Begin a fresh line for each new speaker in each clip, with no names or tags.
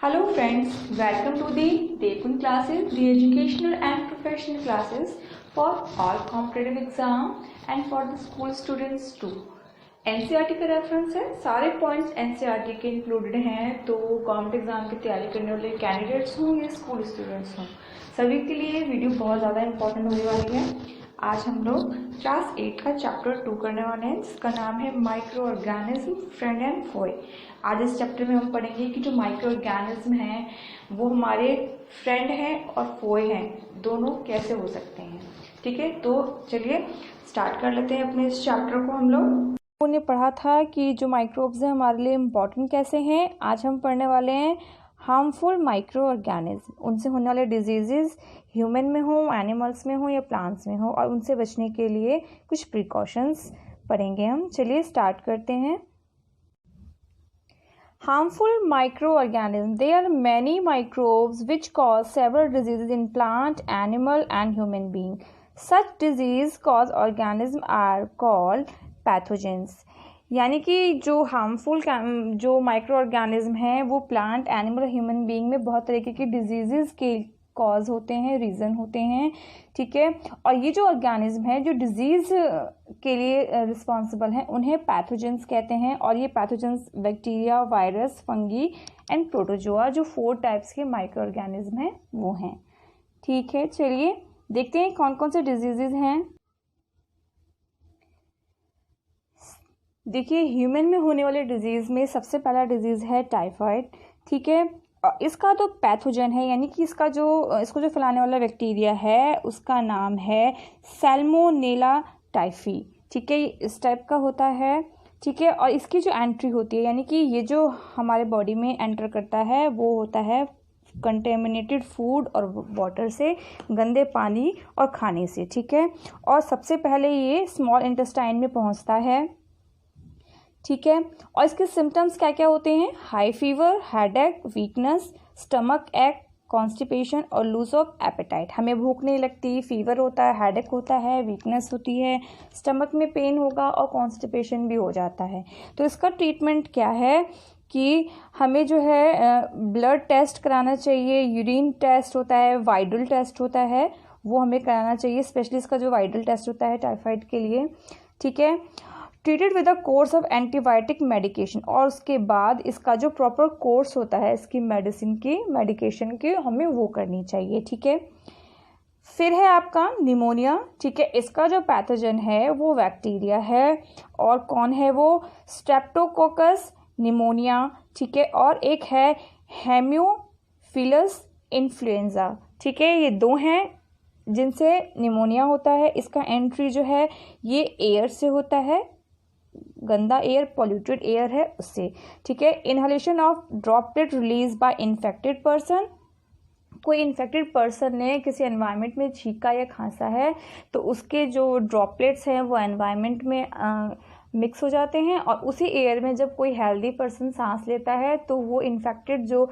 Hello friends, welcome to the Dekun classes, the educational and professional classes for all competitive exam and for the school students too. NCERT का reference है, सारे points NCERT के included हैं। तो government exam की तैयारी करने वाले कैंडिडेट्स हों या स्कूल स्टूडेंट्स हों, सभी के लिए वीडियो बहुत ज़्यादा इंपॉर्टेंट होने वाली है। आज हम लोग क्लास 8 का चैप्टर 2 करने वाले हैं, जिसका नाम है माइक्रो ऑर्गेनिज्म, फ्रेंड एंड फोए। आज इस चैप्टर में हम पढ़ेंगे कि जो माइक्रो ऑर्गेनिज्म हैं वो हमारे फ्रेंड हैं और फोए हैं, दोनों कैसे हो सकते हैं। ठीक है, तो चलिए स्टार्ट कर लेते हैं अपने इस चैप्टर को। हम लोगों ने पढ़ा था कि जो माइक्रोब्स हैं हमारे लिए इम्पॉर्टेंट कैसे हैं। आज हम पढ़ने वाले हैं हार्मफुल माइक्रो ऑर्गेनिज्म, उनसे होने वाले डिजीजेस ह्यूमन में हो, एनिमल्स में हो या प्लांट्स में हो, और उनसे बचने के लिए कुछ प्रिकॉशंस पढ़ेंगे हम। चलिए स्टार्ट करते हैं। Harmful microorganisms. There are many microbes which cause several diseases in plant, animal and human being. Such disease cause organisms are called pathogens. यानी कि जो हार्मफुल जो माइक्रो ऑर्गेनिज्म हैं वो प्लांट, एनिमल, ह्यूमन बीइंग में बहुत तरीके की डिजीजेस के कॉज होते हैं, रीज़न होते हैं। ठीक है, और ये जो ऑर्गेनिज्म है जो डिजीज़ के लिए रिस्पॉन्सिबल हैं उन्हें पैथोजेंस कहते हैं। और ये pathogens bacteria, virus, fungi and protozoa, जो 4 टाइप्स के माइक्रो ऑर्गेनिज्म हैं वो हैं। ठीक है, चलिए देखते हैं कौन कौन से डिजीज़ हैं। देखिए, ह्यूमन में होने वाले डिजीज़ में सबसे पहला डिजीज़ है टाइफाइड। ठीक है, इसका तो पैथोजन है, यानी कि इसको जो फैलाने वाला बैक्टीरिया है उसका नाम है सैल्मोनेला टाइफी। ठीक है, इस टाइप का होता है। ठीक है, और इसकी जो एंट्री होती है, यानी कि ये जो हमारे बॉडी में एंटर करता है वो होता है कंटेमिनेटेड फूड और वाटर से, गंदे पानी और खाने से। ठीक है, और सबसे पहले ये स्मॉल इंटेस्टाइन में पहुंचता है। ठीक है, और इसके सिम्टम्स क्या क्या होते हैं? High fever, headache, weakness, stomach एक, कॉन्स्टिपेशन और लूज ऑफ एपेटाइट। हमें भूख नहीं लगती, फीवर होता है, हेडेक होता है, वीकनेस होती है, स्टमक में पेन होगा और कॉन्स्टिपेशन भी हो जाता है। तो इसका ट्रीटमेंट क्या है कि हमें जो है ब्लड टेस्ट कराना चाहिए, यूरिन टेस्ट होता है, वाइडल टेस्ट होता है, वो हमें कराना चाहिए। स्पेशली इसका जो वाइडल टेस्ट होता है टाइफाइड के लिए। ठीक है, treated with a course of antibiotic medication, और उसके बाद इसका जो प्रॉपर कोर्स होता है इसकी मेडिसिन की, मेडिकेशन की, हमें वो करनी चाहिए। ठीक है, फिर है आपका निमोनिया। ठीक है, इसका जो पैथोजन है वो बैक्टीरिया है, और कौन है वो? Streptococcus pneumonia. ठीक है, और एक है हेमोफिलस इन्फ्लुएंजा। ठीक है, ये 2 हैं जिनसे निमोनिया होता है। इसका एंट्री जो है ये एयर से होता है, गंदा एयर, पॉल्यूटेड एयर है उससे। ठीक है, inhalation of droplet release by infected person. कोई इन्फेक्टेड पर्सन ने किसी एनवायरनमेंट में छींका या खांसा है तो उसके जो ड्रॉपलेट्स हैं वो एनवायरनमेंट में मिक्स हो जाते हैं, और उसी एयर में जब कोई हेल्दी पर्सन सांस लेता है तो वो इन्फेक्टेड जो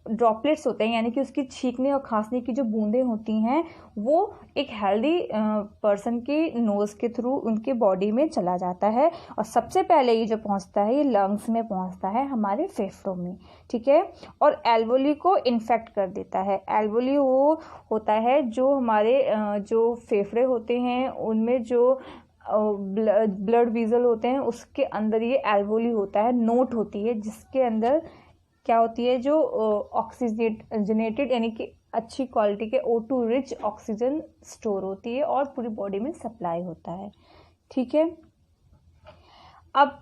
ड्रॉपलेट्स होते हैं, यानी कि उसकी छींकने और खांसने की जो बूंदें होती हैं वो एक हेल्दी पर्सन की नोज़ के थ्रू उनके बॉडी में चला जाता है, और सबसे पहले ये जो पहुंचता है ये लंग्स में पहुंचता है, हमारे फेफड़ों में। ठीक है, और एल्वोली को इन्फेक्ट कर देता है। एल्वोली वो होता है जो हमारे जो फेफड़े होते हैं उनमें जो ब्लड वीजल होते हैं उसके अंदर ये एल्वोली होता है, नोट होती है, जिसके अंदर क्या होती है, जो ऑक्सीजनेटेड यानी कि अच्छी क्वालिटी के O2 रिच ऑक्सीजन स्टोर होती है और पूरी बॉडी में सप्लाई होता है। ठीक है, अब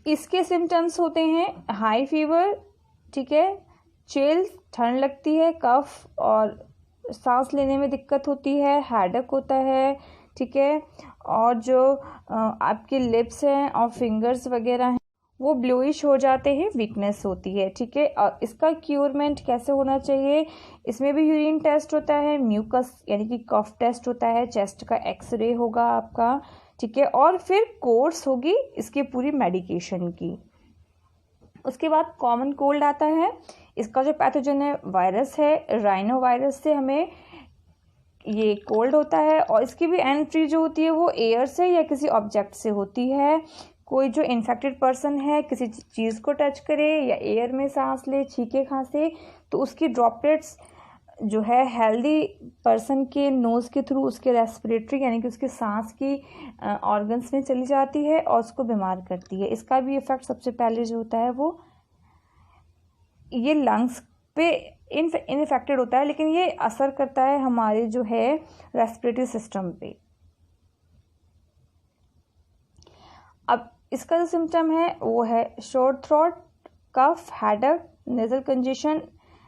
इसके सिम्टम्स होते हैं हाई फीवर। ठीक है, चिल्स, ठंड लगती है, कफ और सांस लेने में दिक्कत होती है, हेडेक होता है। ठीक है, और जो आपके लिप्स हैं और फिंगर्स वगैरह हैं वो ब्लूइश हो जाते हैं, वीकनेस होती है। ठीक है, और इसका क्यूरमेंट कैसे होना चाहिए? इसमें भी यूरिन टेस्ट होता है, म्यूकस यानी कि कफ टेस्ट होता है, चेस्ट का एक्सरे होगा आपका। ठीक है, और फिर कोर्स होगी इसकी पूरी मेडिकेशन की। उसके बाद कॉमन कोल्ड आता है। इसका जो पैथोजन है वायरस है, राइनो वायरस से हमें ये कोल्ड होता है, और इसकी भी एंट्री जो होती है वो एयर से या किसी ऑब्जेक्ट से होती है। कोई जो इन्फेक्टेड पर्सन है किसी चीज़ को टच करे या एयर में सांस ले, छींके, खांसे, तो उसकी ड्रॉपलेट्स जो है हेल्दी पर्सन के नोज़ के थ्रू उसके रेस्पिरेटरी यानी कि उसके सांस की ऑर्गन्स में चली जाती है और उसको बीमार करती है। इसका भी इफ़ेक्ट सबसे पहले जो होता है वो ये लंग्स पे इनफेक्टेड होता है, लेकिन ये असर करता है हमारे जो है रेस्पिरेटरी सिस्टम पे। अब इसका जो सिम्टम है वो है sore throat, cough, headache, nasal congestion,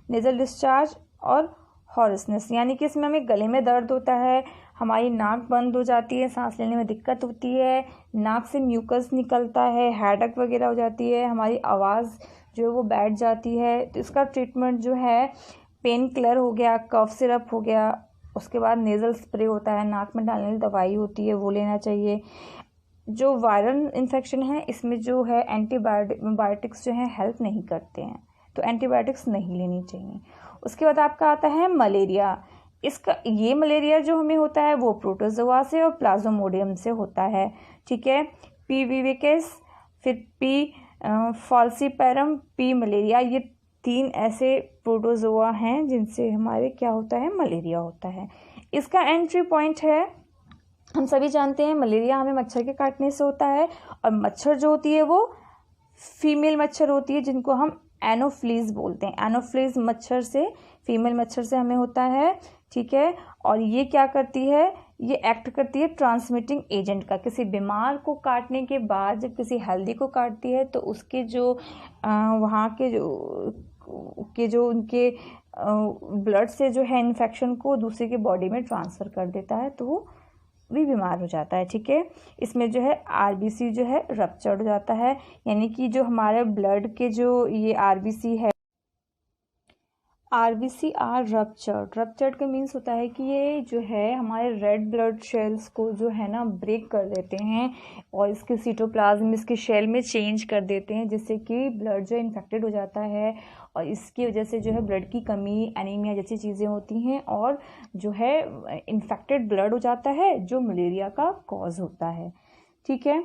nasal discharge और हॉरसनेस, यानी कि इसमें हमें गले में दर्द होता है, हमारी नाक बंद हो जाती है, सांस लेने में दिक्कत होती है, नाक से म्यूकस निकलता है, हेडेक वगैरह हो जाती है, हमारी आवाज़ जो है वो बैठ जाती है। तो इसका ट्रीटमेंट जो है पेन किलर हो गया, कफ सिरप हो गया, उसके बाद नेज़ल स्प्रे होता है, नाक में डालने वाली दवाई होती है वो लेना चाहिए। जो वायरल इन्फेक्शन है इसमें जो है एंटीबायोटिक्स जो है हेल्प नहीं करते हैं, तो एंटीबायोटिक्स नहीं लेनी चाहिए। उसके बाद आपका आता है मलेरिया। ये मलेरिया जो हमें होता है वो प्रोटोजोआ से और प्लाज्मोडियम से होता है, ठीक है। पी विविकस, फिर पी फॉल्सीपेरम, पी मलेरिया, ये 3 ऐसे प्रोटोजोआ हैं जिनसे हमारे क्या होता है, मलेरिया होता है। इसका एंट्री पॉइंट है, हम सभी जानते हैं मलेरिया हमें मच्छर के काटने से होता है, और मच्छर जो होती है वो फीमेल मच्छर होती है जिनको हम एनोफ्लीज बोलते हैं। एनोफ्लीज मच्छर से, फीमेल मच्छर से हमें होता है, ठीक है। और ये क्या करती है, ये एक्ट करती है ट्रांसमिटिंग एजेंट का। किसी बीमार को काटने के बाद जब किसी हेल्दी को काटती है तो उसके जो वहाँ के जो उनके ब्लड से जो है इन्फेक्शन को दूसरे के बॉडी में ट्रांसफ़र कर देता है, तो वो भी बीमार हो जाता है, ठीक है। इसमें जो है आरबीसी जो है रप्चर हो जाता है, यानी कि जो हमारे ब्लड के जो ये आरबीसी है, आरबीसी आर रप्चर्ड का मीन्स होता है कि ये जो है हमारे रेड ब्लड सेल्स को जो है ना ब्रेक कर देते हैं और इसके सीटोप्लाज्म इसके शेल में चेंज कर देते हैं, जिससे कि ब्लड जो इन्फेक्टेड हो जाता है और इसकी वजह से जो है ब्लड की कमी, एनीमिया जैसी चीज़ें होती हैं और जो है इन्फेक्टेड ब्लड हो जाता है जो मलेरिया का कॉज होता है, ठीक है।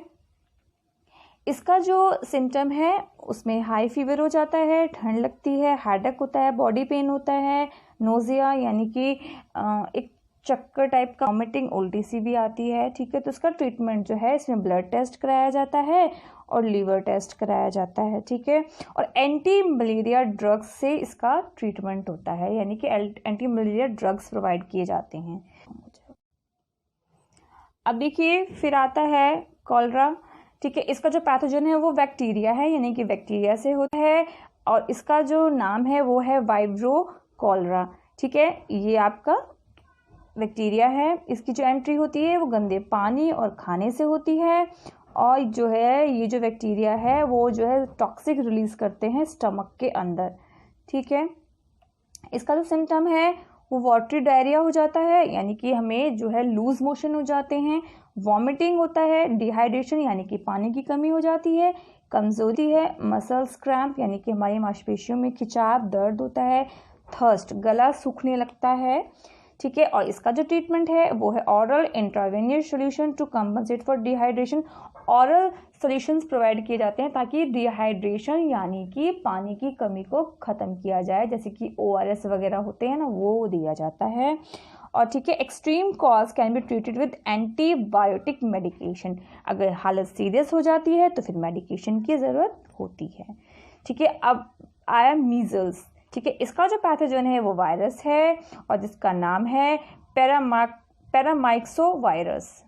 इसका जो सिम्टम है उसमें हाई फीवर हो जाता है, ठंड लगती है, हेडेक होता है, बॉडी पेन होता है, नोजिया यानी कि एक चक्कर टाइप का, वॉमिटिंग, उल्टी सी भी आती है, ठीक है। तो इसका ट्रीटमेंट जो है इसमें ब्लड टेस्ट कराया जाता है और लीवर टेस्ट कराया जाता है, ठीक है। और एंटी मलेरिया ड्रग्स से इसका ट्रीटमेंट होता है, यानी कि एंटी मलेरिया ड्रग्स प्रोवाइड किए जाते हैं। अब देखिए फिर आता है कॉलरा, ठीक है। इसका जो पैथोजन है वो बैक्टीरिया है, यानी कि बैक्टीरिया से होता है और इसका जो नाम है वो है वाइब्रो कॉलरा, ठीक है। ये आपका बैक्टीरिया है। इसकी जो एंट्री होती है वो गंदे पानी और खाने से होती है और जो है ये जो बैक्टीरिया है वो जो है टॉक्सिक रिलीज करते हैं स्टमक के अंदर, ठीक है। इसका जो सिम्टम है वो वाटरी डायरिया हो जाता है, यानी कि हमें जो है लूज मोशन हो जाते हैं, वॉमिटिंग होता है, डिहाइड्रेशन यानी कि पानी की कमी हो जाती है, कमजोरी है, मसल्स क्रैम्प यानी कि हमारी मांसपेशियों में खिंचाव, दर्द होता है, थर्स्ट गला सूखने लगता है, ठीक है। और इसका जो ट्रीटमेंट है वो है oral intravenous solution to compensate for dehydration. Oral solutions provide किए जाते हैं ताकि डिहाइड्रेशन यानी कि पानी की कमी को ख़त्म किया जाए, जैसे कि ORS वगैरह होते हैं ना, वो दिया जाता है। और ठीक है, extreme cause can be treated with antibiotic medication. अगर हालत सीरियस हो जाती है तो फिर मेडिकेशन की ज़रूरत होती है, ठीक है। अब आया मीजल्स, ठीक है। इसका जो पैथोजन है वो वायरस है और जिसका नाम है पैरामाइक्सोवायरस,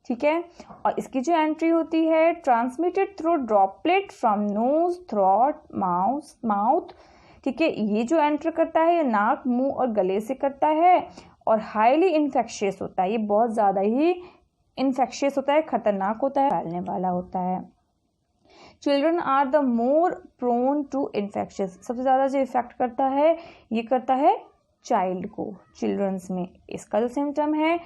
ठीक है। और इसकी जो एंट्री होती है transmitted through droplet from knows, throat, mouth, ठीक है। ये जो एंटर करता है ये नाक, मुंह और गले से करता है और हाईली इन्फेक्शियस होता है। ये बहुत ज़्यादा ही इन्फेक्शियस होता है, खतरनाक होता है, फैलने वाला होता है। Children are the more prone to infectious. सबसे ज़्यादा जो इफेक्ट करता है ये करता है चाइल्ड को, चिल्ड्रंस में। इसका जो सिम्टम है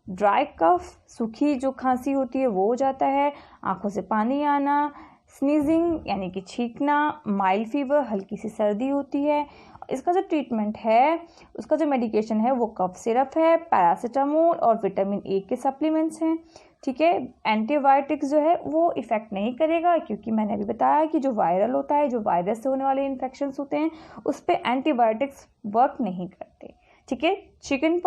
ड्राई कफ, सूखी जो खांसी होती है वो हो जाता है, आंखों से पानी आना, स्नीजिंग यानी कि छींकना, माइल्ड फीवर, हल्की सी सर्दी होती है। इसका जो ट्रीटमेंट है, उसका जो मेडिकेशन है वो कफ सिरप है, पैरासीटामोल और विटामिन ए के सप्लीमेंट्स हैं। ठीक है। एंटीबायोटिक्स जो है वो इफ़ेक्ट नहीं करेगा, क्योंकि मैंने अभी बताया कि जो वायरल होता है, जो वायरस से होने वाले इन्फेक्शंस होते हैं, उस पर एंटीबायोटिक्स वर्क नहीं करते, ठीक है। चिकन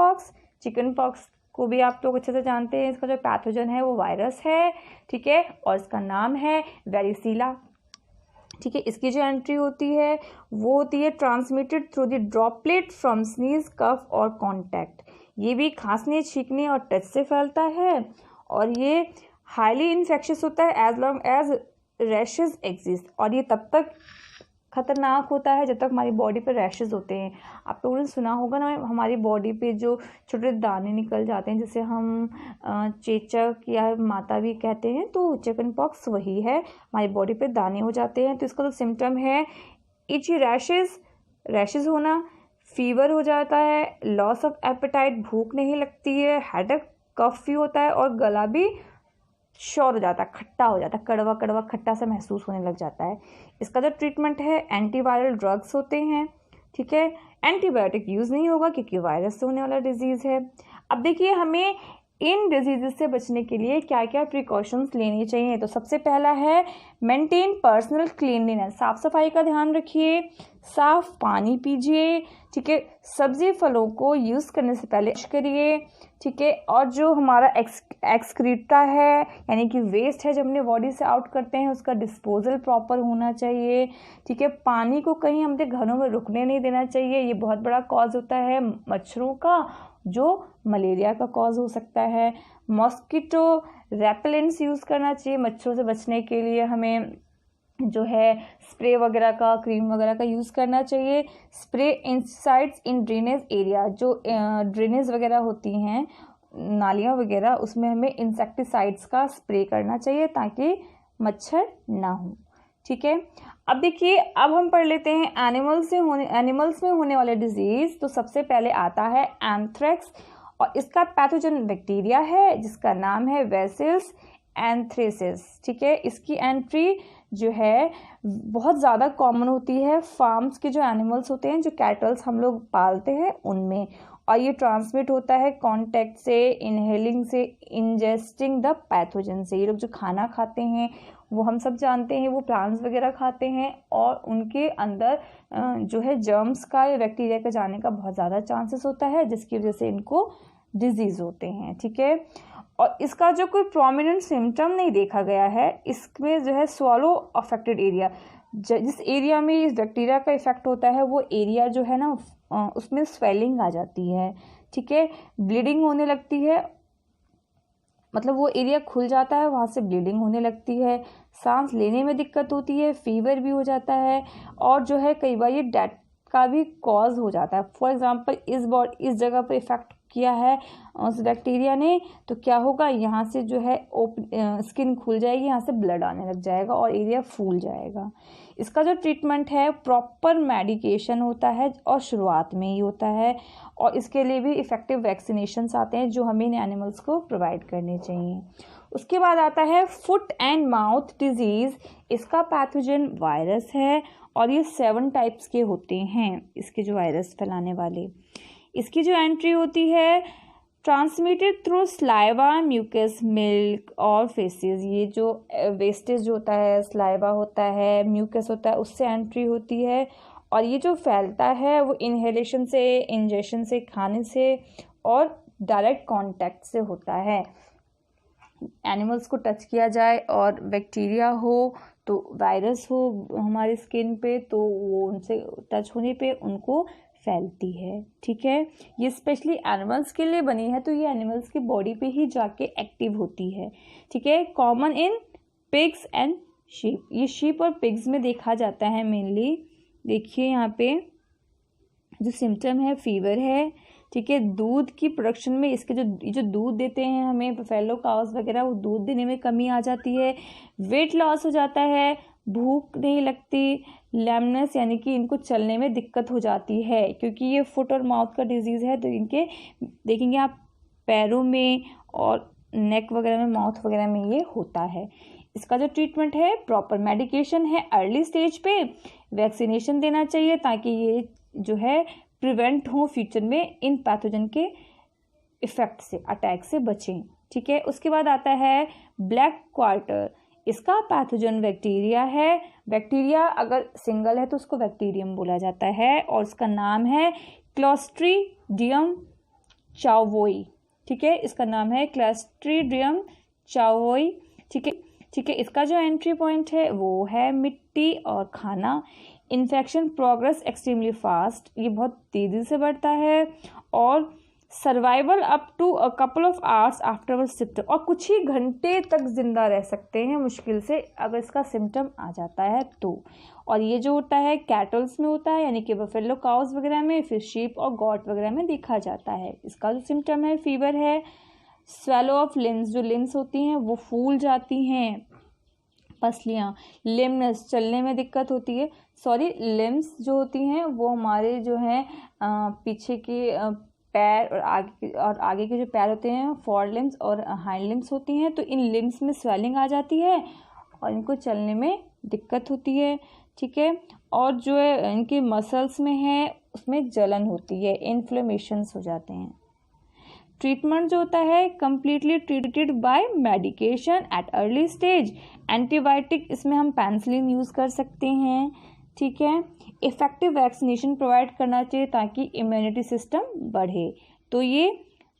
पॉक्स को भी आप लोग अच्छे से जानते हैं, इसका जो पैथोजन है वो वायरस है, ठीक है, और इसका नाम है वेरिसीला, ठीक है। इसकी जो एंट्री होती है वो होती है transmitted through the droplet from sneeze, cough और कॉन्टैक्ट। ये भी खांसने, छींकने और टच से फैलता है, और ये हाईली इन्फेक्शियस होता है as long as rashes exist, और ये तब तक खतरनाक होता है जब तक हमारी बॉडी पे रैशेज होते हैं। आप लोगों ने सुना होगा ना, हमारी बॉडी पे जो छोटे दाने निकल जाते हैं, जिसे हम चेचक या माता भी कहते हैं, तो चिकन पॉक्स वही है, हमारी बॉडी पे दाने हो जाते हैं। तो इसका जो सिम्टम है इची रैशेज होना, फीवर हो जाता है, लॉस ऑफ एपेटाइट, भूख नहीं लगती है, हेडेक, कफ भी होता है, और गला भी श्योर हो जाता है, खट्टा हो जाता है, कड़वा कड़वा खट्टा सा महसूस होने लग जाता है। इसका जो ट्रीटमेंट है एंटीवायरल ड्रग्स होते हैं, ठीक है। एंटीबायोटिक यूज़ नहीं होगा क्योंकि वायरस से होने वाला डिजीज़ है। अब देखिए हमें इन डिजीज़ से बचने के लिए क्या क्या प्रिकॉशंस लेनी चाहिए। तो सबसे पहला है मेंटेन पर्सनल क्लीनलीनेस, साफ़ सफाई का ध्यान रखिए, साफ़ पानी पीजिए, ठीक है। सब्ज़ी फलों को यूज़ करने से पहले करिए, ठीक है। और जो हमारा एक्सक्रीटा है, यानी कि वेस्ट है, जब हमने बॉडी से आउट करते हैं, उसका डिस्पोजल प्रॉपर होना चाहिए, ठीक है। पानी को कहीं हमने घरों में रुकने नहीं देना चाहिए, ये बहुत बड़ा कॉज होता है मच्छरों का, जो मलेरिया का कॉज हो सकता है। मॉस्किटो रेपेलेंट्स यूज़ करना चाहिए, मच्छरों से बचने के लिए हमें जो है स्प्रे वगैरह का, क्रीम वगैरह का यूज़ करना चाहिए। स्प्रे इंसाइड्स इन ड्रेनेज एरिया, जो ड्रेनेज वगैरह होती हैं, नालियाँ वगैरह, उसमें हमें इंसेक्टिसाइड्स का स्प्रे करना चाहिए ताकि मच्छर ना हो, ठीक है। अब देखिए, अब हम पढ़ लेते हैं एनिमल्स में होने वाले डिजीज़। तो सबसे पहले आता है एंथ्रेक्स, और इसका पैथोजन बैक्टीरिया है जिसका नाम है वेसिल्स एंथ्रेसिस, ठीक है। इसकी एंट्री जो है बहुत ज़्यादा कॉमन होती है फार्म्स के जो एनिमल्स होते हैं, जो कैटल्स हम लोग पालते हैं उनमें, और ये ट्रांसमिट होता है कांटेक्ट से, इनहेलिंग से, इंजेस्टिंग द पैथोजन से। ये लोग जो खाना खाते हैं वो हम सब जानते हैं, वो प्लांट्स वगैरह खाते हैं, और उनके अंदर जो है जर्म्स का या बैक्टीरिया का जाने का बहुत ज़्यादा चांसेस होता है, जिसकी वजह से इनको डिजीज़ होते हैं, ठीक है। और इसका जो कोई प्रोमिनेंट सिम्टम नहीं देखा गया है, इसमें जो है स्वॉलो अफेक्टेड एरिया, जिस एरिया में इस बैक्टीरिया का इफेक्ट होता है वो एरिया जो है ना, उसमें स्वेलिंग आ जाती है, ठीक है। ब्लीडिंग होने लगती है, मतलब वो एरिया खुल जाता है, वहाँ से ब्लीडिंग होने लगती है, सांस लेने में दिक्कत होती है, फीवर भी हो जाता है, और जो है कई बार ये डेथ का भी कॉज हो जाता है। फॉर एग्जांपल इस जगह पर इफेक्ट किया है उस बैक्टीरिया ने, तो क्या होगा, यहाँ से जो है स्किन खुल जाएगी, यहाँ से ब्लड आने लग जाएगा और एरिया फूल जाएगा। इसका जो ट्रीटमेंट है प्रॉपर मेडिकेशन होता है, और शुरुआत में ही होता है, और इसके लिए भी इफ़ेक्टिव वैक्सीनेशंस आते हैं जो हमें इन एनिमल्स को प्रोवाइड करने चाहिए। उसके बाद आता है फुट एंड माउथ डिजीज़। इसका पैथोजन वायरस है, और ये 7 टाइप्स के होते हैं, इसके जो वायरस फैलाने वाले। इसकी जो एंट्री होती है transmitted through saliva, mucus, milk और फेसेस। ये जो वेस्टेज जो होता है, स्लाइवा होता है, म्यूकस होता है, उससे एंट्री होती है, और ये जो फैलता है वो इनहेलेशन से, इंजेक्शन से, खाने से, और डायरेक्ट कांटेक्ट से होता है। एनिमल्स को टच किया जाए और बैक्टीरिया हो, तो वायरस हो हमारी स्किन पे, तो वो उनसे टच होने पे उनको फैलती है, ठीक है। ये स्पेशली एनिमल्स के लिए बनी है, तो ये एनिमल्स की बॉडी पे ही जाके एक्टिव होती है, ठीक है। Common in pigs and sheep, ये शीप और पिग्स में देखा जाता है मेनली। देखिए यहाँ पे जो सिम्टम है फीवर है, ठीक है। दूध की प्रोडक्शन में इसके जो दूध देते हैं हमें बफेलो काउस वगैरह, वो दूध देने में कमी आ जाती है, वेट लॉस हो जाता है, भूख नहीं लगती, लैमनेस यानी कि इनको चलने में दिक्कत हो जाती है, क्योंकि ये फुट और माउथ का डिजीज़ है, तो इनके देखेंगे आप पैरों में और नेक वगैरह में, माउथ वगैरह में ये होता है। इसका जो ट्रीटमेंट है प्रॉपर मेडिकेशन है, अर्ली स्टेज पे वैक्सीनेशन देना चाहिए ताकि ये जो है प्रिवेंट हो फ्यूचर में इन पैथोजन के इफ़ेक्ट से, अटैक से बचें, ठीक है। उसके बाद आता है ब्लैक क्वार्टर, इसका पैथोजन बैक्टीरिया है। बैक्टीरिया अगर सिंगल है तो उसको बैक्टीरियम बोला जाता है और उसका नाम है क्लोस्ट्रीडियम चावोई, ठीक है। इसका नाम है क्लोस्ट्रीडियम चावोई, ठीक है, ठीक है। इसका जो एंट्री पॉइंट है वो है मिट्टी और खाना। इन्फेक्शन प्रोग्रेस एक्सट्रीमली फास्ट, ये बहुत तेज़ी से बढ़ता है और survival up to a couple of hours after symptom, और कुछ ही घंटे तक जिंदा रह सकते हैं मुश्किल से अगर इसका सिम्टम आ जाता है तो। और ये जो होता है कैटल्स में होता है, यानी कि बफेलो काउस वगैरह में, फिर शीप और गॉट वगैरह में देखा जाता है। इसका जो सिम्टम है फीवर है, स्वेलो ऑफ लिम्स, जो लिम्स होती हैं वो फूल जाती हैं, पसलियाँ, लिम्स चलने में दिक्कत होती है, सॉरी लिम्स जो होती हैं वो हमारे जो हैं पीछे के पैर और आगे के जो पैर होते हैं फोर लिम्स और हाइंड लिम्स होती हैं, तो इन लिम्स में स्वेलिंग आ जाती है और इनको चलने में दिक्कत होती है, ठीक है। और जो है इनके मसल्स में है उसमें जलन होती है, इन्फ्लेमेशंस हो जाते हैं। ट्रीटमेंट जो होता है completely treated by medication at early stage. Antibiotic इसमें हम पेनिसिलिन यूज़ कर सकते हैं, ठीक है। इफेक्टिव वैक्सीनेशन प्रोवाइड करना चाहिए ताकि इम्यूनिटी सिस्टम बढ़े। तो ये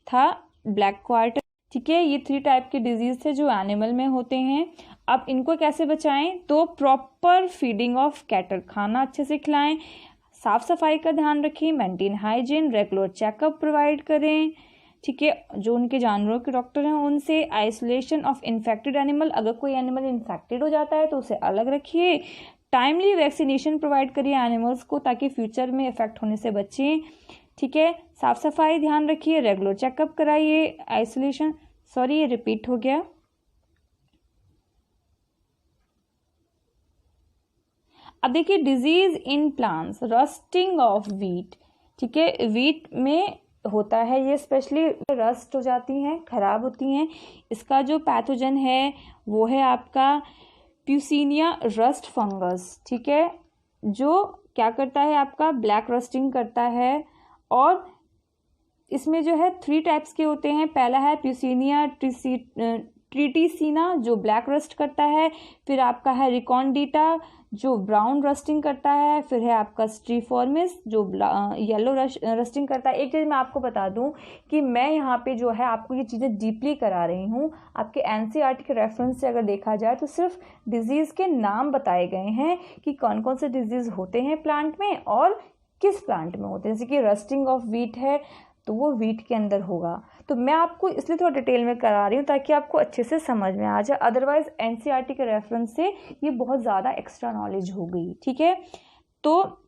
था ब्लैक क्वार्टर, ठीक है। ये 3 टाइप के डिजीज़ थे जो एनिमल में होते हैं। अब इनको कैसे बचाएं, तो प्रॉपर फीडिंग ऑफ कैटल, खाना अच्छे से खिलाएं, साफ़ सफाई का ध्यान रखें, maintain hygiene, regular checkup provide करें, ठीक है। जो उनके जानवरों के डॉक्टर हैं उनसे आइसोलेशन ऑफ इन्फेक्टेड एनिमल, अगर कोई एनिमल इन्फेक्टेड हो जाता है तो उसे अलग रखिए। टाइमली वैक्सीनेशन प्रोवाइड करिए एनिमल्स को ताकि फ्यूचर में इफेक्ट होने से बचें, ठीक है। साफ सफाई ध्यान रखिए, रेगुलर चेकअप कराइए, आइसोलेशन, सॉरी ये रिपीट हो गया। अब देखिए disease in plants, rusting of wheat, ठीक है। व्हीट में होता है ये, स्पेशली रस्ट हो जाती हैं, खराब होती हैं। इसका जो पैथोजन है वो है आपका प्यूसिनिया रस्ट फंगस, ठीक है, जो क्या करता है आपका ब्लैक रस्टिंग करता है। और इसमें जो है 3 टाइप्स के होते हैं। पहला है प्यूसिनिया ट्रिटिसिना जो ब्लैक रस्ट करता है, फिर आपका है रिकॉन्डिटा जो ब्राउन रस्टिंग करता है, फिर है आपका स्ट्रीफॉर्मिस जो येलो रस्टिंग करता है। एक चीज़ मैं आपको बता दूं कि मैं यहाँ पे जो है आपको ये चीज़ें डीपली करा रही हूँ। आपके एनसीईआरटी के रेफरेंस से अगर देखा जाए तो सिर्फ डिजीज़ के नाम बताए गए हैं कि कौन कौन से डिजीज़ होते हैं प्लांट में और किस प्लांट में होते हैं। जैसे कि रस्टिंग ऑफ व्हीट है तो वो व्हीट के अंदर होगा। तो मैं आपको इसलिए थोड़ा डिटेल में करा रही हूँ ताकि आपको अच्छे से समझ में आ जाए, अदरवाइज एनसीईआरटी के रेफरेंस से ये बहुत ज़्यादा एक्स्ट्रा नॉलेज हो गई, ठीक है। तो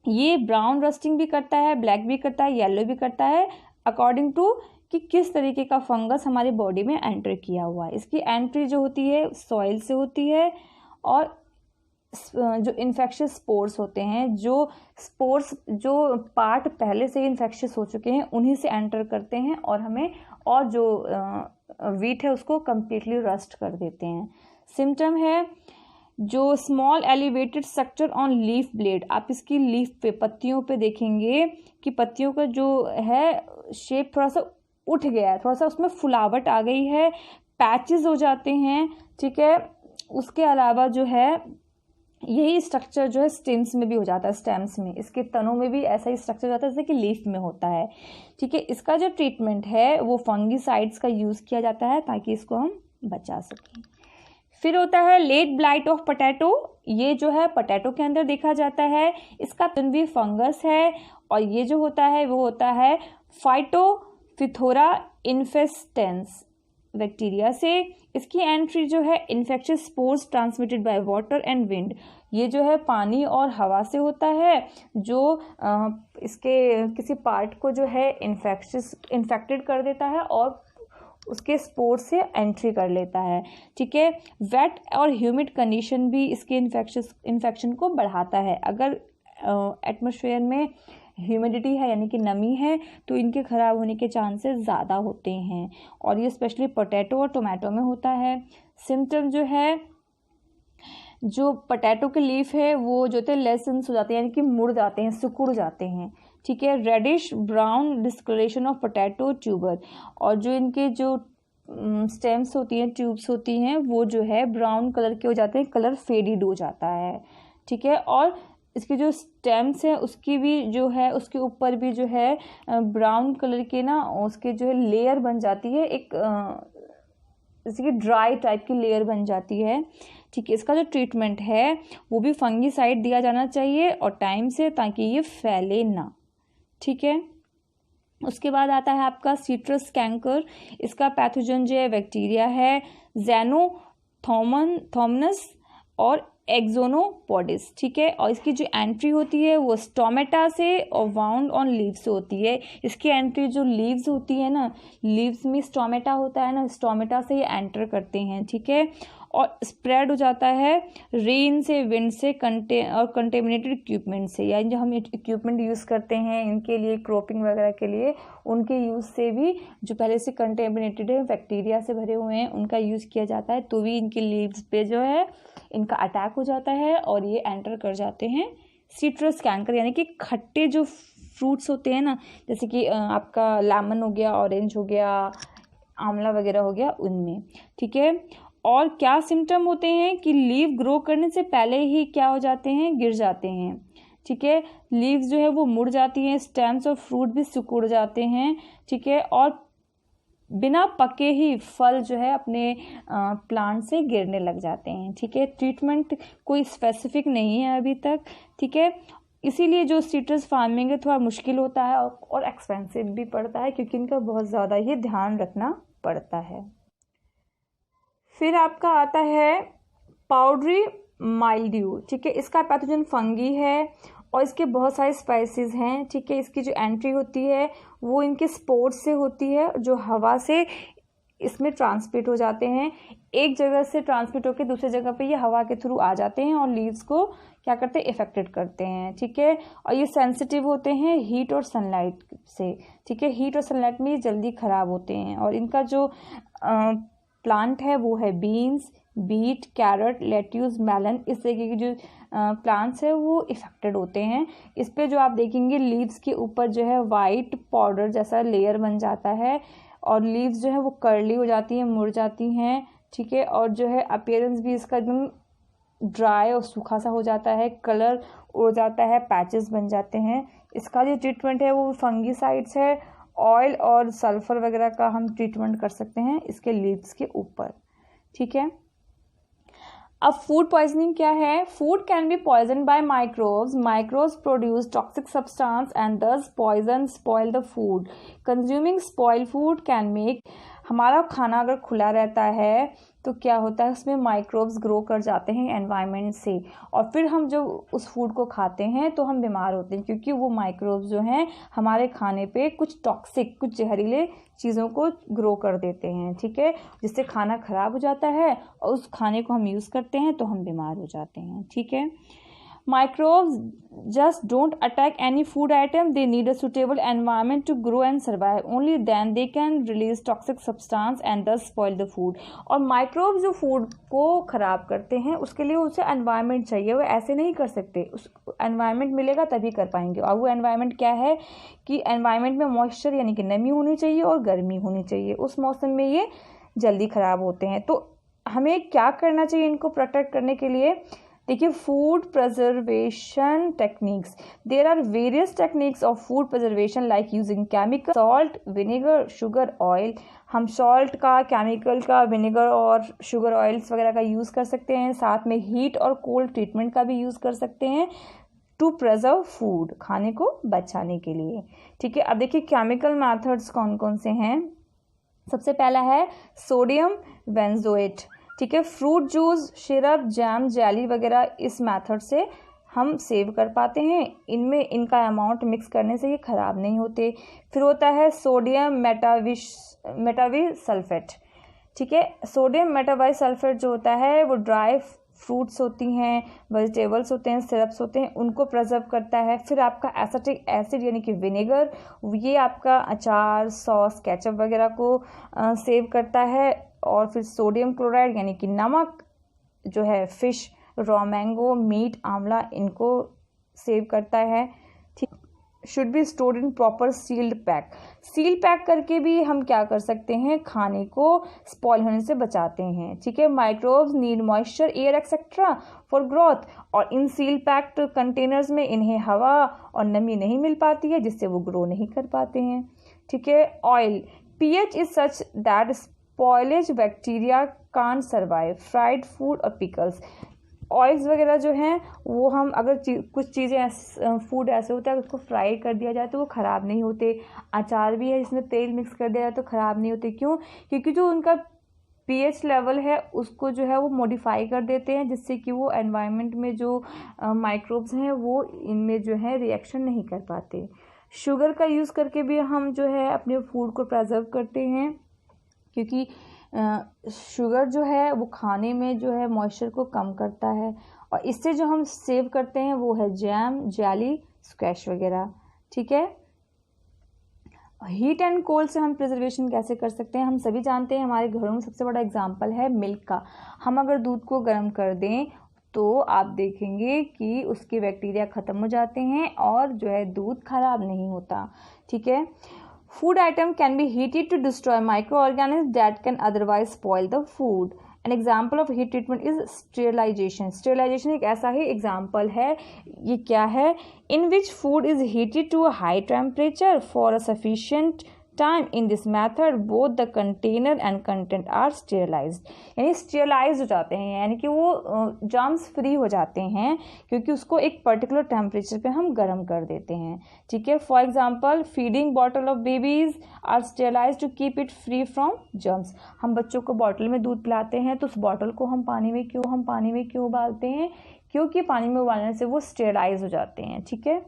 ये ब्राउन रस्टिंग भी करता है, ब्लैक भी करता है, येलो भी करता है, अकॉर्डिंग टू कि किस तरीके का फंगस हमारी बॉडी में एंटर किया हुआ है। इसकी एंट्री जो होती है सॉइल से होती है और जो इन्फेक्शियस स्पोर्स होते हैं, जो स्पोर्स जो पार्ट पहले से ही इन्फेक्शियस हो चुके हैं उन्हीं से एंटर करते हैं और हमें और जो व्हीट है उसको कम्प्लीटली रस्ट कर देते हैं। सिम्टम है जो small elevated structure on leaf blade, आप इसकी लीफ पे पत्तियों पे देखेंगे कि पत्तियों का जो है शेप थोड़ा सा उठ गया है, थोड़ा सा उसमें फुलावट आ गई है, पैचेस हो जाते हैं, ठीक है। उसके अलावा जो है यही स्ट्रक्चर जो है स्टेम्स में भी हो जाता है, स्टेम्स में, इसके तनों में भी ऐसा ही स्ट्रक्चर होता है जैसे कि लीफ में होता है, ठीक है। इसका जो ट्रीटमेंट है वो फंगीसाइड्स का यूज़ किया जाता है ताकि इसको हम बचा सकें। फिर होता है लेट ब्लाइट ऑफ पोटैटो, ये जो है पोटैटो के अंदर देखा जाता है। इसका भी फंगस है और ये जो होता है वो होता है फाइटोफिथोरा इन्फेस्टेंस बैक्टीरिया से। इसकी एंट्री जो है infectious spores transmitted by water and wind, ये जो है पानी और हवा से होता है, जो इसके किसी पार्ट को जो है इन्फेक्टेड कर देता है और उसके स्पोर से एंट्री कर लेता है, ठीक है। वेट और ह्यूमिड कंडीशन भी इसके इन्फेक्शन को बढ़ाता है। अगर एटमॉस्फेयर में ह्यूमिडिटी है यानी कि नमी है तो इनके ख़राब होने के चांसेस ज़्यादा होते हैं और ये स्पेशली पोटैटो और टोमेटो में होता है। सिम्टम जो है, जो पोटैटो के लीफ है वो जो होते हैं लेसेंस हो जाते हैं यानी कि मुड़ जाते हैं, सिकुड़ जाते हैं, ठीक है। Reddish brown discolouration of potato tuber, और जो इनके जो स्टेम्स होती हैं, ट्यूब्स होती हैं, वो जो है ब्राउन कलर के हो जाते हैं, कलर फेडेड हो जाता है, ठीक है। और इसके जो स्टेम्स हैं उसकी भी जो है, उसके ऊपर भी जो है ब्राउन कलर के ना उसके जो है लेयर बन जाती है, एक जैसे कि ड्राई टाइप की लेयर बन जाती है, ठीक है। इसका जो ट्रीटमेंट है वो भी फंगीसाइड दिया जाना चाहिए और टाइम से, ताकि ये फैले ना, ठीक है। उसके बाद आता है आपका सिट्रस कैंकर। इसका पैथोजन जो है बैक्टीरिया है, ज़ैनोथोमनस और एक्सोनोपोडिस, ठीक है। और इसकी जो एंट्री होती है वो स्टोमेटा से और वाउंड ऑन लीव्स से होती है। इसकी एंट्री जो लीव्स होती है ना, लीव्स में स्टोमेटा होता है ना, स्टोमेटा से ये एंटर करते हैं, ठीक है। और स्प्रेड हो जाता है रेन से, विंड से, कंटेमिनेटेड इक्विपमेंट से, यानी जो हम इक्विपमेंट यूज़ करते हैं इनके लिए, क्रॉपिंग वगैरह के लिए, उनके यूज़ से भी जो पहले से कंटेमिनेटेड है, बैक्टीरिया से भरे हुए हैं, उनका यूज़ किया जाता है, तो भी इनके लीव्स पे जो है इनका अटैक हो जाता है और ये एंटर कर जाते हैं सिट्रस कैंकर, यानी कि खट्टे जो फ्रूट्स होते हैं ना, जैसे कि आपका लेमन हो गया, ऑरेंज हो गया, आंवला वगैरह हो गया, उनमें, ठीक है। और क्या सिम्टम होते हैं कि लीव ग्रो करने से पहले ही क्या हो जाते हैं, गिर जाते हैं, ठीक है। लीव्स जो है वो मुड़ जाती हैं, स्टेम्स और फ्रूट भी सिकुड़ जाते हैं, ठीक है। और बिना पके ही फल जो है अपने प्लांट से गिरने लग जाते हैं, ठीक है। ट्रीटमेंट कोई स्पेसिफिक नहीं है अभी तक, ठीक है। इसीलिए जो सिट्रस फार्मिंग है थोड़ा मुश्किल होता है और एक्सपेंसिव भी पड़ता है, क्योंकि इनका बहुत ज़्यादा ही ध्यान रखना पड़ता है। फिर आपका आता है पाउडरी माइल्ड्यू, ठीक है। इसका पैथोजन फंगी है और इसके बहुत सारे स्पाइसेस हैं, ठीक है। इसकी जो एंट्री होती है वो इनके स्पोर्स से होती है, जो हवा से इसमें ट्रांसमिट हो जाते हैं, एक जगह से ट्रांसमिट होकर दूसरी जगह पे ये हवा के थ्रू आ जाते हैं और लीव्स को क्या करते हैं, इफेक्टेड करते हैं, ठीक है। और ये सेंसिटिव होते हैं हीट और सनलाइट से, ठीक है। हीट और सनलाइट में ये जल्दी ख़राब होते हैं। और इनका जो प्लांट है वो है beans, beet, carrot, lettuce, melon, इस तरीके की जो प्लांट्स है वो इफेक्टेड होते हैं। इस पे जो आप देखेंगे लीव्स के ऊपर जो है वाइट पाउडर जैसा लेयर बन जाता है और लीव्स जो है वो कर्ली हो जाती हैं, मुड़ जाती हैं, ठीक है। और जो है अपीयरेंस भी इसका एकदम ड्राई और सूखा सा हो जाता है, कलर उड़ जाता है, पैचेस बन जाते हैं। इसका जो ट्रीटमेंट है वो फंगीसाइड्स है, ऑयल और सल्फर वगैरह का हम ट्रीटमेंट कर सकते हैं इसके लीव्स के ऊपर, ठीक है। अब फूड पॉइजनिंग क्या है? Food can be poison by microbes. Microbes produce toxic substance and thus poison spoil the food. Consuming spoil food can make, हमारा खाना अगर खुला रहता है तो क्या होता है, उसमें माइक्रोब्स ग्रो कर जाते हैं एनवायरनमेंट से, और फिर हम जब उस फूड को खाते हैं तो हम बीमार होते हैं, क्योंकि वो माइक्रोब्स जो हैं हमारे खाने पे कुछ टॉक्सिक, कुछ जहरीले चीज़ों को ग्रो कर देते हैं, ठीक है, जिससे खाना ख़राब हो जाता है और उस खाने को हम यूज़ करते हैं तो हम बीमार हो जाते हैं, ठीक है। Microbes just don't attack any food item. They need a suitable environment to grow and survive. Only then they can release toxic substance and thus spoil the food. और माइक्रोब्स जो फूड को ख़राब करते हैं उसके लिए उसे एनवायरनमेंट चाहिए, वो ऐसे नहीं कर सकते, उस एनवायरनमेंट मिलेगा तभी कर पाएंगे। और वो एनवायरनमेंट क्या है कि एनवायरनमेंट में मॉइस्चर यानी कि नमी होनी चाहिए और गर्मी होनी चाहिए, उस मौसम में ये जल्दी ख़राब होते हैं। तो हमें क्या करना चाहिए इनको प्रोटेक्ट करने के लिए? देखिए, food preservation techniques, there are various techniques of food preservation like using chemical, salt, vinegar, sugar, oil. हम सॉल्ट का, केमिकल का, विनेगर और शुगर ऑयल्स वगैरह का यूज़ कर सकते हैं, साथ में हीट और कोल्ड ट्रीटमेंट का भी यूज़ कर सकते हैं टू प्रिजर्व फूड, खाने को बचाने के लिए, ठीक है। अब देखिए केमिकल मेथड्स कौन कौन से हैं। सबसे पहला है सोडियम बेंजोएट, ठीक है। Fruit juice, syrup, jam, jelly वगैरह इस मेथड से हम सेव कर पाते हैं, इनमें इनका अमाउंट मिक्स करने से ये ख़राब नहीं होते। फिर होता है सोडियम मेटाविसल्फेट, ठीक है। सोडियम मेटाविसल्फेट जो होता है वो ड्राई फ्रूट्स होती हैं, वेजिटेबल्स होते हैं, सिरप्स होते हैं, उनको प्रिजर्व करता है। फिर आपका एसिटिक एसिड यानी कि विनेगर, ये आपका अचार, सॉस, केचप वगैरह को सेव करता है। और फिर सोडियम क्लोराइड यानी कि नमक जो है फिश, रॉ मैंगो, मीट, आंवला, इनको सेव करता है, ठीक। Should be stored in proper sealed pack. Seal pack करके भी हम क्या कर सकते हैं, खाने को स्पॉइल होने से बचाते हैं। ठीक है, microbes need moisture, air etcetera for growth, और इन सील पैक्ड कंटेनर्स में इन्हें हवा और नमी नहीं मिल पाती है, जिससे वो ग्रो नहीं कर पाते हैं। ठीक है, oil, pH is such that spoilage bacteria can't survive, fried food और पिकल्स। ऑयल्स वगैरह जो हैं वो हम अगर कुछ चीज़ें फूड ऐसे होता है उसको फ्राई कर दिया जाए तो वो ख़राब नहीं होते। अचार भी है जिसमें तेल मिक्स कर दिया जाए तो ख़राब नहीं होते। क्यों? क्योंकि जो उनका pH लेवल है उसको जो है वो मॉडिफाई कर देते हैं, जिससे कि वो एनवायरनमेंट में जो माइक्रोब्स हैं वो इनमें जो है रिएक्शन नहीं कर पाते। शुगर का यूज़ करके भी हम जो है अपने फूड को प्रिजर्व करते हैं, क्योंकि शुगर जो है वो खाने में जो है मॉइस्चर को कम करता है, और इससे जो हम सेव करते हैं वो है जैम, जेली, स्क्वैश वगैरह। ठीक है, हीट एंड कोल्ड से हम प्रिजर्वेशन कैसे कर सकते हैं? हम सभी जानते हैं, हमारे घरों में सबसे बड़ा एग्जांपल है मिल्क का। हम अगर दूध को गर्म कर दें तो आप देखेंगे कि उसके बैक्टीरिया ख़त्म हो जाते हैं और जो है दूध खराब नहीं होता। ठीक है, food item can be heated to destroy microorganisms that can otherwise spoil the food. An example of heat treatment is sterilization. Sterilization एक ऐसा ही example है, ये क्या है, in which food is heated to a high temperature for a sufficient time. In this method both the container and content are sterilized. यानी sterilise हो जाते हैं, यानी कि वो जर्म्स फ्री हो जाते हैं, क्योंकि उसको एक पर्टिकुलर टेम्परेचर पे हम गर्म कर देते हैं। ठीक है, for example feeding bottle of babies are sterilise to keep it free from germs. हम बच्चों को बॉटल में दूध पिलाते हैं तो उस बॉटल को हम पानी में क्यों उबालते हैं? क्योंकि पानी में उबालने से वो स्टेरलाइज हो जाते हैं। ठीक है,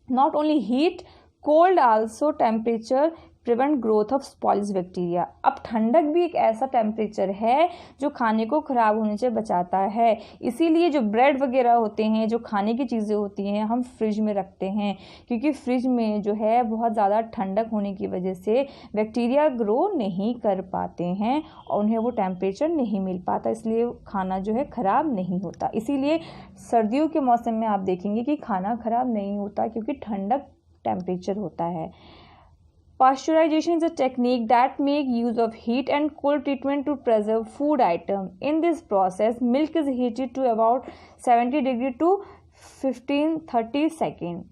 not only heat, cold also temperature prevent growth of spoils bacteria. अब ठंडक भी एक ऐसा टेम्परेचर है जो खाने को ख़राब होने से बचाता है। इसीलिए जो ब्रेड वगैरह होते हैं, जो खाने की चीज़ें होती हैं, हम फ्रिज में रखते हैं, क्योंकि फ्रिज में जो है बहुत ज़्यादा ठंडक होने की वजह से बैक्टीरिया ग्रो नहीं कर पाते हैं और उन्हें वो टेम्परेचर नहीं मिल पाता, इसलिए खाना जो है ख़राब नहीं होता। इसीलिए सर्दियों के मौसम में आप देखेंगे कि खाना ख़राब नहीं होता, क्योंकि ठंडक टेम्परेचर होता है। Pasteurization is a technique that make use of heat and cold treatment to preserve food item. In this process, milk is heated to about 70 degree to 15-30 second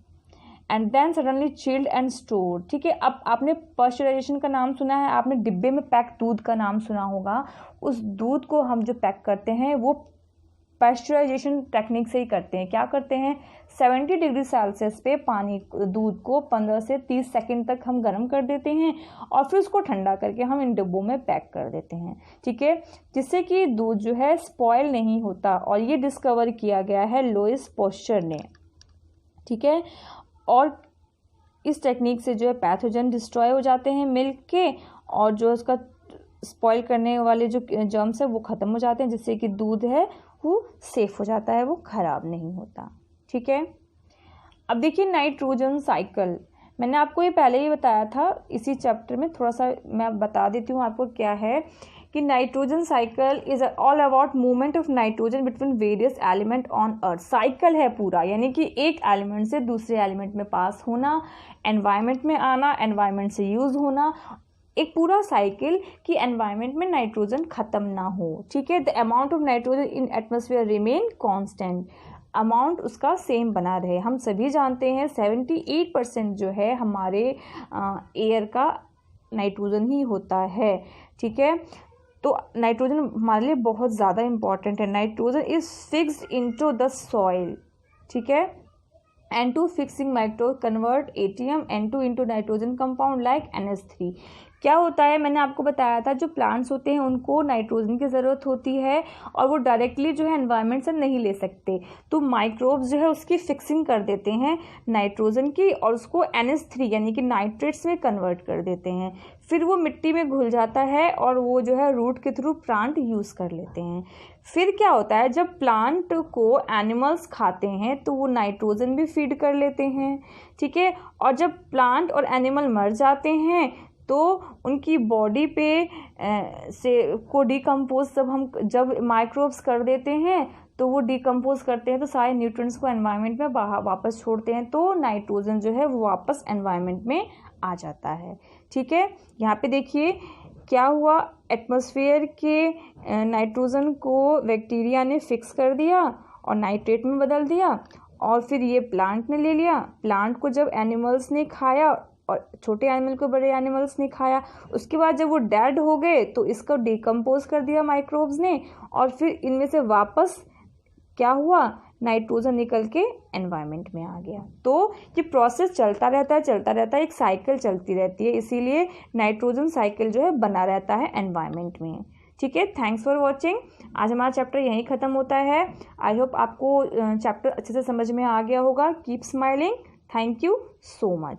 and then suddenly chilled and stored. ठीक है, अब आपने pasteurization का नाम सुना है, आपने डिब्बे में पैक दूध का नाम सुना होगा। उस दूध को हम जो पैक करते हैं वो पैस्चराइजेशन टेक्निक से ही करते हैं। क्या करते हैं, 70 डिग्री सेल्सियस पे दूध को 15 से 30 सेकंड तक हम गर्म कर देते हैं और फिर उसको ठंडा करके हम इन डिब्बों में पैक कर देते हैं। ठीक है, जिससे कि दूध जो है स्पॉयल नहीं होता, और ये डिस्कवर किया गया है लुईस पास्चर ने। ठीक है, और इस टेक्निक से जो है पैथोजन डिस्ट्रॉय हो जाते हैं मिल्क के, और जो उसका स्पॉइल करने वाले जो जर्म्स है वो ख़त्म हो जाते हैं, जिससे कि दूध है वो सेफ हो जाता है, वो ख़राब नहीं होता। ठीक है, अब देखिए नाइट्रोजन साइकिल, मैंने आपको ये पहले ही बताया था इसी चैप्टर में, थोड़ा सा मैं बता देती हूँ आपको क्या है कि nitrogen cycle is all about movement of nitrogen between various element on earth. Cycle है पूरा, यानी कि एक एलिमेंट से दूसरे एलिमेंट में पास होना, एनवायरनमेंट में आना, एनवायरनमेंट से यूज़ होना, एक पूरा साइकिल कि एनवायरनमेंट में नाइट्रोजन ख़त्म ना हो। ठीक है, the amount of nitrogen in atmosphere remain constant, amount उसका सेम बना रहे। हम सभी जानते हैं 78% जो है हमारे एयर का नाइट्रोजन ही होता है। ठीक है, तो नाइट्रोजन हमारे लिए बहुत ज़्यादा इम्पॉर्टेंट है। Nitrogen is fixed into the soil. ठीक है, N2 fixing microbe convert ATM N2 into nitrogen compound like NH3। क्या होता है, मैंने आपको बताया था जो प्लांट्स होते हैं उनको नाइट्रोजन की ज़रूरत होती है और वो डायरेक्टली जो है एनवायरनमेंट से नहीं ले सकते, तो माइक्रोब्स जो है उसकी फिक्सिंग कर देते हैं नाइट्रोजन की और उसको NH3 यानी कि नाइट्रेट्स में कन्वर्ट कर देते हैं। फिर वो मिट्टी में घुल जाता है और वो जो है रूट के थ्रू प्लांट यूज़ कर लेते हैं। फिर क्या होता है, जब प्लांट को एनिमल्स खाते हैं तो वो नाइट्रोजन भी फीड कर लेते हैं। ठीक है, और जब प्लांट और एनिमल मर जाते हैं तो उनकी बॉडी पे से को डिकम्पोज जब माइक्रोब्स कर देते हैं तो वो डिकम्पोज करते हैं तो सारे न्यूट्रिएंट्स को एनवायरनमेंट में वापस छोड़ते हैं, तो नाइट्रोजन जो है वो वापस एनवायरनमेंट में आ जाता है। ठीक है, यहाँ पे देखिए क्या हुआ, एटमॉस्फेयर के नाइट्रोजन को बैक्टीरिया ने फिक्स कर दिया और नाइट्रेट में बदल दिया, और फिर ये प्लांट ने ले लिया। प्लांट को जब एनिमल्स ने खाया और छोटे एनिमल को बड़े एनिमल्स ने खाया, उसके बाद जब वो डेड हो गए तो इसको डिकम्पोज कर दिया माइक्रोब्स ने, और फिर इनमें से वापस क्या हुआ, नाइट्रोजन निकल के एनवायरनमेंट में आ गया। तो ये प्रोसेस चलता रहता है, एक साइकिल चलती रहती है, इसीलिए नाइट्रोजन साइकिल जो है बना रहता है एनवायरनमेंट में। ठीक है, थैंक्स फॉर वॉचिंग। आज हमारा चैप्टर यहीं ख़त्म होता है। आई होप आपको चैप्टर अच्छे से समझ में आ गया होगा। Keep smiling. Thank you so much.